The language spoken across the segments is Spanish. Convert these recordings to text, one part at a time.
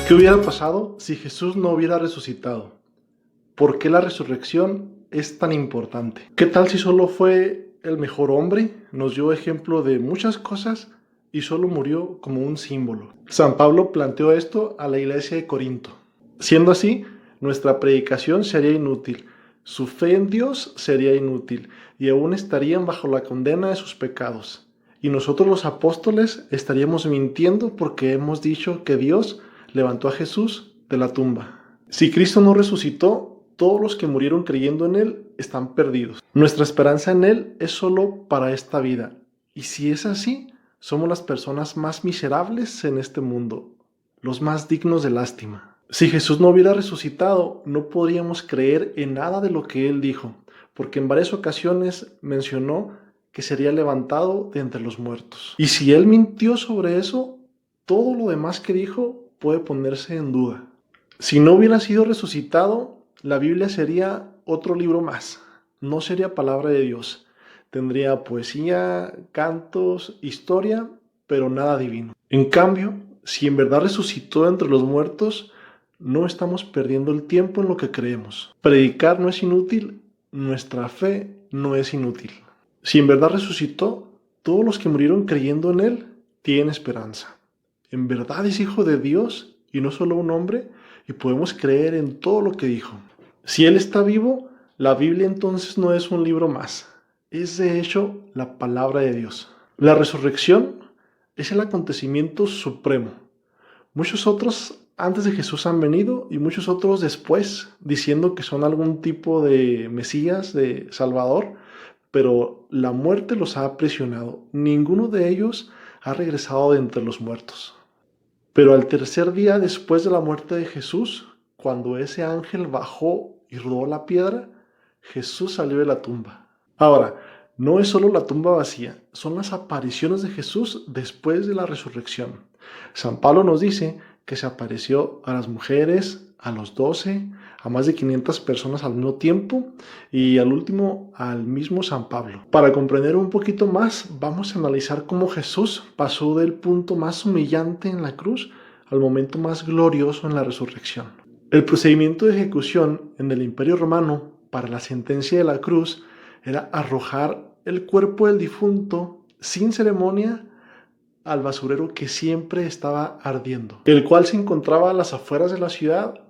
¿Qué hubiera pasado si Jesús no hubiera resucitado? ¿Por qué la resurrección es tan importante? ¿Qué tal si solo fue el mejor hombre, nos dio ejemplo de muchas cosas y solo murió como un símbolo? San Pablo planteó esto a la iglesia de Corinto. Siendo así, nuestra predicación sería inútil, su fe en Dios sería inútil y aún estarían bajo la condena de sus pecados. Y nosotros los apóstoles estaríamos mintiendo porque hemos dicho que Dios levantó a Jesús de la tumba. Si Cristo no resucitó, todos los que murieron creyendo en Él están perdidos. Nuestra esperanza en Él es solo para esta vida. Y si es así, somos las personas más miserables en este mundo, los más dignos de lástima. Si Jesús no hubiera resucitado, no podríamos creer en nada de lo que Él dijo, porque en varias ocasiones mencionó que sería levantado de entre los muertos. Y si Él mintió sobre eso, todo lo demás que dijo puede ponerse en duda. Si no hubiera sido resucitado, la Biblia sería otro libro más. No sería palabra de Dios. Tendría poesía, cantos, historia, pero nada divino. En cambio, si en verdad resucitó entre los muertos, no estamos perdiendo el tiempo en lo que creemos. Predicar no es inútil, nuestra fe no es inútil. Si en verdad resucitó, todos los que murieron creyendo en Él tienen esperanza. En verdad es hijo de Dios y no solo un hombre, y podemos creer en todo lo que dijo. Si Él está vivo, la Biblia entonces no es un libro más, es de hecho la palabra de Dios. La resurrección es el acontecimiento supremo. Muchos otros antes de Jesús han venido y muchos otros después, diciendo que son algún tipo de Mesías, de Salvador, pero la muerte los ha aprisionado. Ninguno de ellos ha regresado de entre los muertos. Pero al tercer día después de la muerte de Jesús, cuando ese ángel bajó y rodó la piedra, Jesús salió de la tumba. Ahora, no es solo la tumba vacía, son las apariciones de Jesús después de la resurrección. San Pablo nos dice que se apareció a las mujeres, a los 12, a más de 500 personas al mismo tiempo y al último al mismo San Pablo. Para comprender un poquito más, vamos a analizar cómo Jesús pasó del punto más humillante en la cruz al momento más glorioso en la resurrección. El procedimiento de ejecución en el Imperio Romano para la sentencia de la cruz era arrojar el cuerpo del difunto sin ceremonia al basurero que siempre estaba ardiendo, el cual se encontraba a las afueras de la ciudad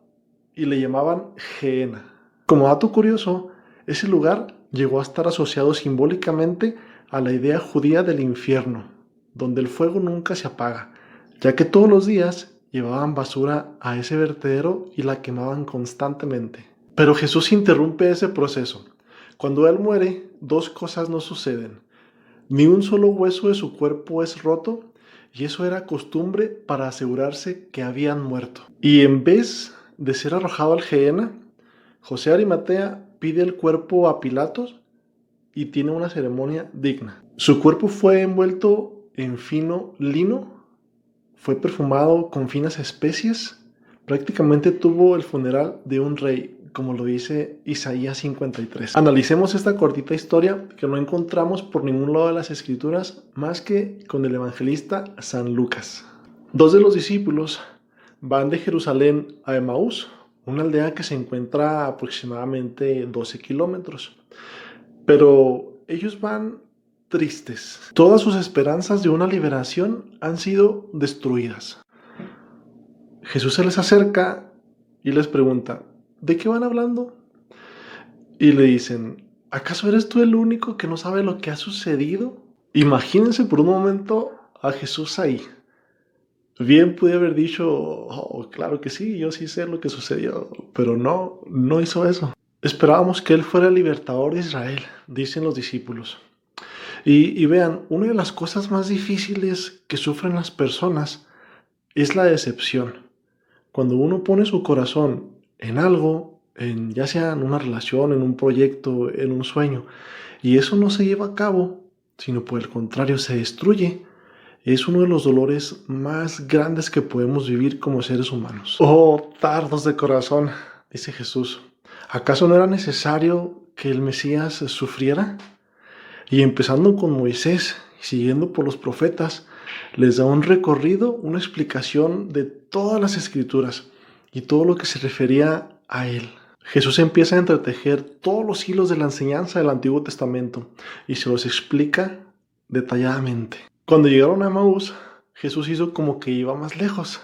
y le llamaban Gehenna. Como dato curioso, ese lugar llegó a estar asociado simbólicamente a la idea judía del infierno, donde el fuego nunca se apaga, ya que todos los días llevaban basura a ese vertedero y la quemaban constantemente. Pero Jesús interrumpe ese proceso. Cuando Él muere, dos cosas no suceden. Ni un solo hueso de su cuerpo es roto, y eso era costumbre para asegurarse que habían muerto. Y en vez de ser arrojado al Gehenna, José de Arimatea pide el cuerpo a Pilatos y tiene una ceremonia digna. Su cuerpo fue envuelto en fino lino, fue perfumado con finas especies, prácticamente tuvo el funeral de un rey, como lo dice Isaías 53. Analicemos esta cortita historia que no encontramos por ningún lado de las escrituras más que con el evangelista San Lucas. Dos de los discípulos van de Jerusalén a Emaús, una aldea que se encuentra a aproximadamente 12 kilómetros. Pero ellos van tristes. Todas sus esperanzas de una liberación han sido destruidas. Jesús se les acerca y les pregunta: ¿de qué van hablando? Y le dicen: ¿acaso eres tú el único que no sabe lo que ha sucedido? Imagínense por un momento a Jesús ahí. Bien pude haber dicho: oh, claro que sí, yo sí sé lo que sucedió, pero no hizo eso. Esperábamos que Él fuera el libertador de Israel, dicen los discípulos. Y vean, una de las cosas más difíciles que sufren las personas es la decepción. Cuando uno pone su corazón en algo, ya sea en una relación, en un proyecto, en un sueño, y eso no se lleva a cabo, sino por el contrario se destruye, es uno de los dolores más grandes que podemos vivir como seres humanos. Oh, tardos de corazón, dice Jesús. ¿Acaso no era necesario que el Mesías sufriera? Y empezando con Moisés y siguiendo por los profetas, Les da un recorrido, una explicación de todas las escrituras y todo lo que se refería a él. Jesús empieza a entretejer todos los hilos de la enseñanza del Antiguo Testamento y se los explica detalladamente. Cuando llegaron a Emaús, Jesús hizo como que iba más lejos.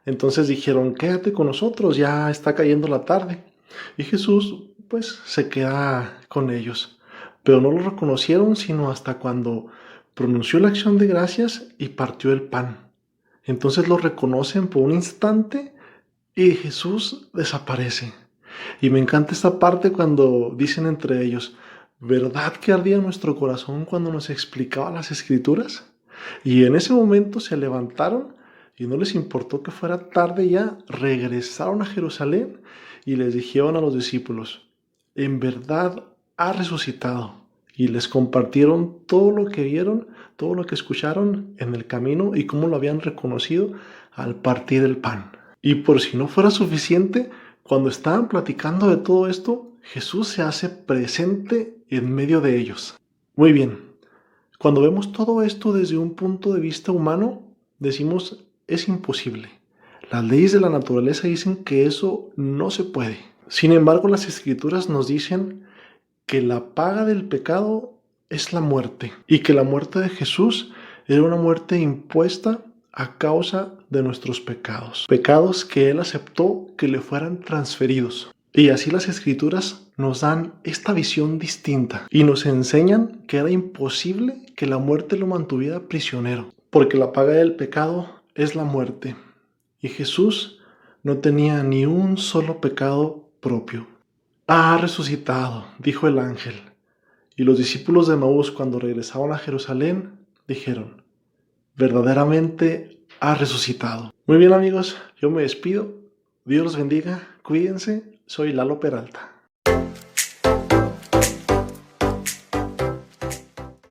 Entonces dijeron, quédate con nosotros, ya está cayendo la tarde. Y Jesús, pues, se queda con ellos. Pero no lo reconocieron sino hasta cuando pronunció la acción de gracias y partió el pan. Entonces lo reconocen por un instante y Jesús desaparece. Y me encanta esta parte cuando dicen entre ellos, ¿verdad que ardía nuestro corazón cuando nos explicaba las escrituras? Y en ese momento se levantaron y no les importó que fuera tarde ya, regresaron a Jerusalén y les dijeron a los discípulos, en verdad ha resucitado. Y les compartieron todo lo que vieron, todo lo que escucharon en el camino y cómo lo habían reconocido al partir el pan. Y por si no fuera suficiente, cuando estaban platicando de todo esto, Jesús se hace presente en medio de ellos. Muy bien, cuando vemos todo esto desde un punto de vista humano, decimos, es imposible. Las leyes de la naturaleza dicen que eso no se puede. Sin embargo, las Escrituras nos dicen que la paga del pecado es la muerte y que la muerte de Jesús era una muerte impuesta a causa de nuestros pecados. Pecados que Él aceptó que le fueran transferidos. Y así las Escrituras nos dan esta visión distinta y nos enseñan que era imposible que la muerte lo mantuviera prisionero, porque la paga del pecado es la muerte. Y Jesús no tenía ni un solo pecado propio. Ha resucitado, dijo el ángel. Y los discípulos de Emaús, cuando regresaron a Jerusalén, dijeron, verdaderamente ha resucitado. Muy bien amigos, yo me despido. Dios los bendiga, cuídense, soy Lalo Peralta.